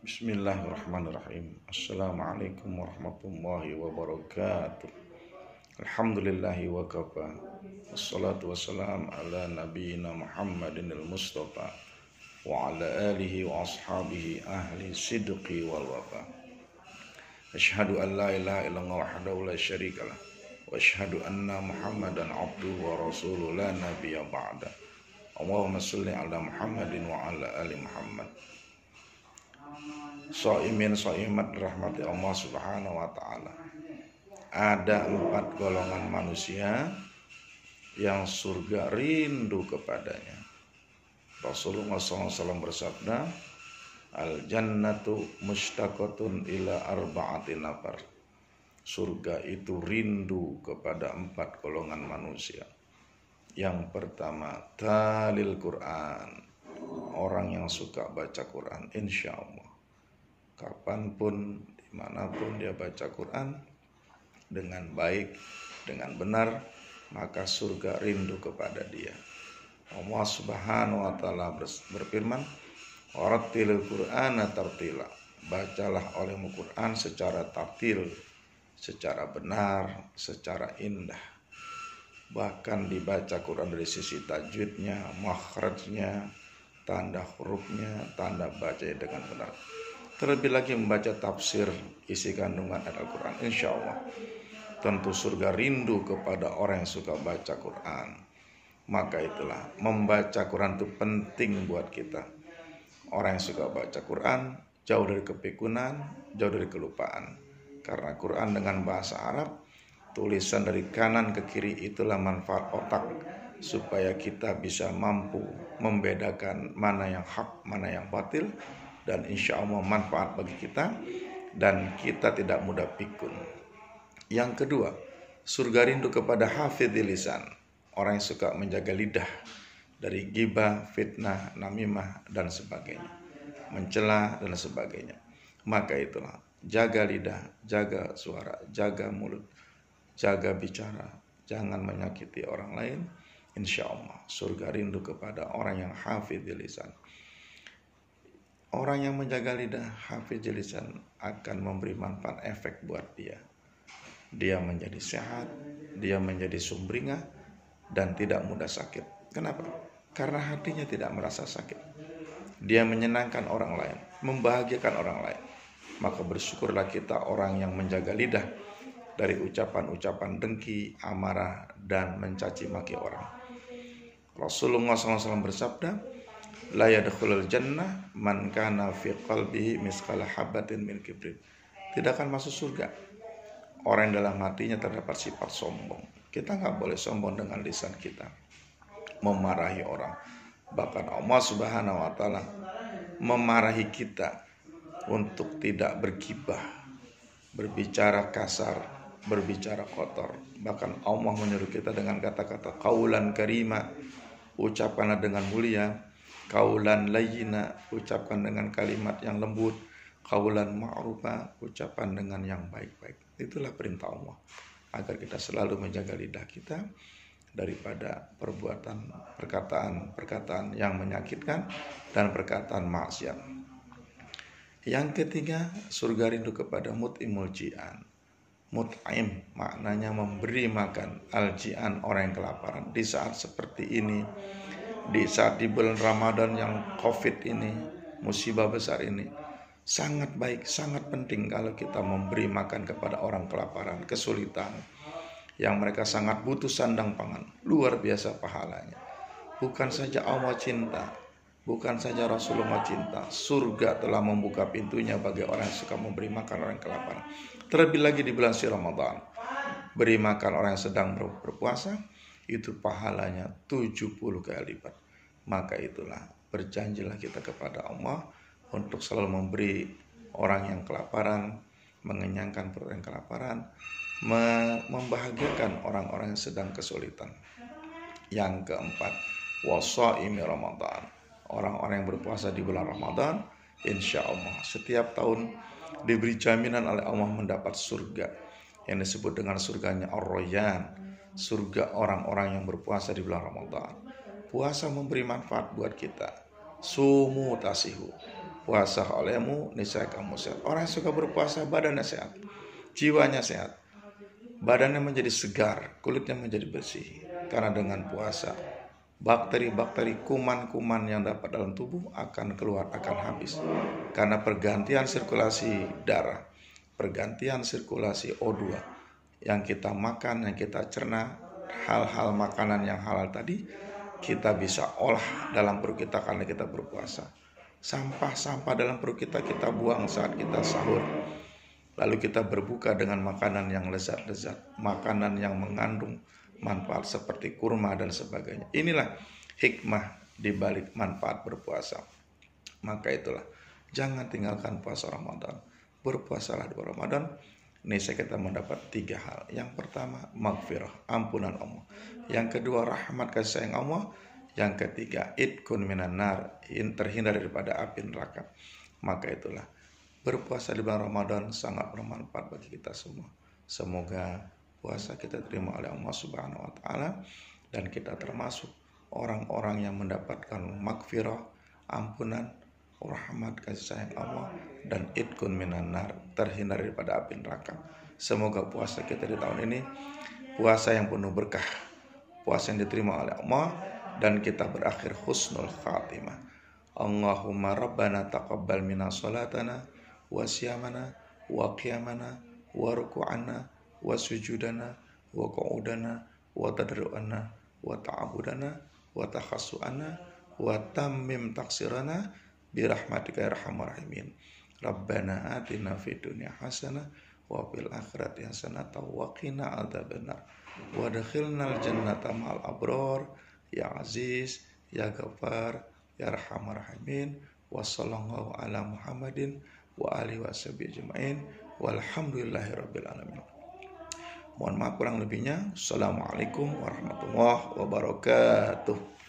Bismillahirrahmanirrahim. Assalamualaikum warahmatullahi wabarakatuh. Alhamdulillahi wa kafa. Wassalatu wassalam ala nabiyyina Muhammadin al-Mustafa wa ala alihi wa ashabihi ahli sidqi wal wafa. Asyhadu an la ilaha illallah wahdahu la syarikalah wa asyhadu anna Muhammadan abduhu wa rasuluhu la nabiyya ba'da. Allahumma shalli ala Muhammadin wa ala ali Muhammad. Shaimin shaimat rahmati Allah subhanahu wa ta'ala. Ada 4 golongan manusia yang surga rindu kepadanya. Rasulullah SAW bersabda, al jannatu mushtaqatun ila arba'ati nafar. Surga itu rindu kepada 4 golongan manusia. Yang pertama, talil Quran, orang yang suka baca Quran, insya Allah. Kapanpun, dimanapun dia baca Quran dengan baik, dengan benar, maka surga rindu kepada dia. Allah Subhanahu wa ta'ala berfirman, warattilil Qur'ana tartila. Bacalah olehmu Quran secara tartil, secara benar, secara indah. Bahkan dibaca Quran dari sisi tajwidnya, makhrajnya, tanda hurufnya, tanda bacanya dengan benar. Terlebih lagi membaca tafsir isi kandungan ayat Al-Quran, insya Allah tentu surga rindu kepada orang yang suka baca Quran. Maka itulah, membaca Quran itu penting buat kita. Orang yang suka baca Quran jauh dari kepikunan, jauh dari kelupaan. Karena Quran dengan bahasa Arab, tulisan dari kanan ke kiri, itulah manfaat otak, supaya kita bisa mampu membedakan mana yang hak, mana yang batil, dan insya Allah manfaat bagi kita, dan kita tidak mudah pikun. Yang kedua, surga rindu kepada hafidhil lisan, orang yang suka menjaga lidah dari ghibah, fitnah, namimah, dan sebagainya, mencela dan sebagainya. Maka itulah, jaga lidah, jaga suara, jaga mulut, jaga bicara, jangan menyakiti orang lain. Insya Allah surga rindu kepada orang yang hafidhil lisan. Orang yang menjaga lidah, hafidhil lisan, akan memberi manfaat efek buat dia. Dia menjadi sehat, dia menjadi sumringah, dan tidak mudah sakit. Kenapa? Karena hatinya tidak merasa sakit. Dia menyenangkan orang lain, membahagiakan orang lain. Maka bersyukurlah kita orang yang menjaga lidah dari ucapan-ucapan dengki, amarah, dan mencaci maki orang. Rasulullah SAW bersabda, la yadkhulul jannah man kana fi qalbihi misqala habatin min kibrin. Tidak akan masuk surga orang yang dalam hatinya terdapat sifat sombong. Kita nggak boleh sombong dengan lisan kita, memarahi orang. Bahkan Allah Subhanahu wa ta'ala memarahi kita untuk tidak bergibah, berbicara kasar, berbicara kotor. Bahkan Allah menyuruh kita dengan kata-kata qaulan karima, ucapkanlah dengan mulia, qaulan layyina, ucapkan dengan kalimat yang lembut, qaulan ma'rufa, ucapan dengan yang baik-baik. Itulah perintah Allah, agar kita selalu menjaga lidah kita daripada perbuatan, perkataan yang menyakitkan dan perkataan maksiat. Yang ketiga, surga rindu kepada mut'imul ji'an. Mut'im maknanya memberi makan, al-ji'an orang yang kelaparan. Di saat seperti ini, di saat di bulan Ramadan yang COVID ini, musibah besar ini, sangat baik, sangat penting kalau kita memberi makan kepada orang kelaparan, kesulitan, yang mereka sangat butuh sandang pangan. Luar biasa pahalanya. Bukan saja Allah cinta, bukan saja Rasulullah cinta, surga telah membuka pintunya bagi orang yang suka memberi makan orang yang kelaparan. Terlebih lagi di bulan Ramadan, beri makan orang yang sedang berpuasa, itu pahalanya 70 kali lipat. Maka itulah, berjanjilah kita kepada Allah untuk selalu memberi orang yang kelaparan, mengenyangkan perut yang kelaparan, membahagiakan orang-orang yang sedang kesulitan. Yang keempat, washaimi Ramadan, orang-orang yang berpuasa di bulan Ramadan, insya Allah setiap tahun diberi jaminan oleh Allah mendapat surga yang disebut dengan surganya Ar-Rayyan, surga orang-orang yang berpuasa di bulan Ramadan. Puasa memberi manfaat buat kita. Sumu tasihu, puasa olehmu, niscaya kamu sehat. Orang yang suka berpuasa badannya sehat, jiwanya sehat, badannya menjadi segar, kulitnya menjadi bersih. Karena dengan puasa, bakteri-bakteri, kuman-kuman yang dapat dalam tubuh akan keluar, akan habis. Karena pergantian sirkulasi darah, pergantian sirkulasi O2 yang kita makan, yang kita cerna, hal-hal makanan yang halal tadi kita bisa olah dalam perut kita karena kita berpuasa. Sampah-sampah dalam perut kita buang saat kita sahur. Lalu kita berbuka dengan makanan yang lezat-lezat, makanan yang mengandung manfaat seperti kurma dan sebagainya. Inilah hikmah di balik manfaat berpuasa. Maka itulah, jangan tinggalkan puasa Ramadan. Berpuasalah di Ramadan. Niscaya kita mendapat 3 hal. Yang pertama, maghfirah, ampunan Allah. Yang kedua, rahmat kasih sayang Allah. Yang ketiga, idkun minan nar, terhindar daripada api neraka. Maka itulah, berpuasa di bulan Ramadan sangat bermanfaat bagi kita semua. Semoga puasa kita terima oleh Allah Subhanahu wa taala dan kita termasuk orang-orang yang mendapatkan maghfirah, ampunan, rahmat kasih sayang Allah dan idkun minan nar, terhindar daripada api neraka. Semoga puasa kita di tahun ini puasa yang penuh berkah, puasa yang diterima oleh Allah dan kita berakhir husnul khatimah. Allahumma rabbana taqabbal minna salatana wa siyamana wa qiyamana wa ruku'ana wa sujudana wa qu'udana wa tadru'ana wa ta'abudana wa takhassu'ana wa tammim taksirana birahmatika ya arhamar rahimin. Rabbana atina fid dunya hasanah wa fil akhirati hasanah wa qina adzabannar wa adkhilnal jannata ma'al abrar ya aziz ya ghafar ya arhamar rahimin. Wa sallallahu ala Muhammadin wa alihi washabihi ajmain walhamdulillahi rabbil alamin. Mohon maaf kurang lebihnya. Assalamualaikum warahmatullahi wabarakatuh.